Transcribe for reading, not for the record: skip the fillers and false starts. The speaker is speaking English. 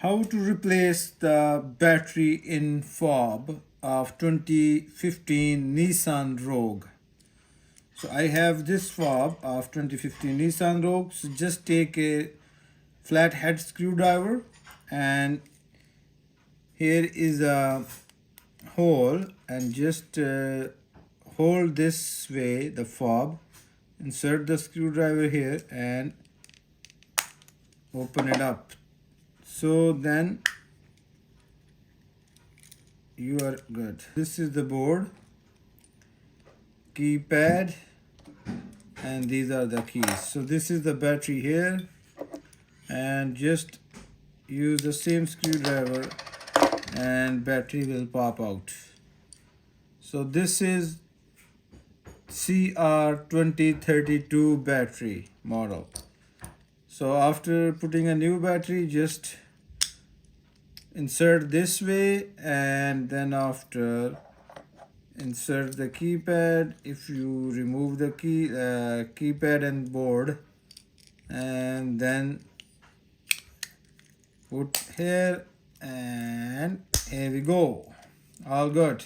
How to replace the battery in fob of 2015 Nissan Rogue. So I have this fob of 2015 Nissan Rogue. So just take a flathead screwdriver, and here is a hole, and just hold this way the fob, insert the screwdriver here and open it up. So then you are good. This is the board, keypad, and these are the keys. So this is the battery here, and just use the same screwdriver and battery will pop out. So this is CR2032 battery model. So after putting a new battery, just insert this way, and then after insert the keypad. If you remove the keypad and board, and then put here, and here we go, all good.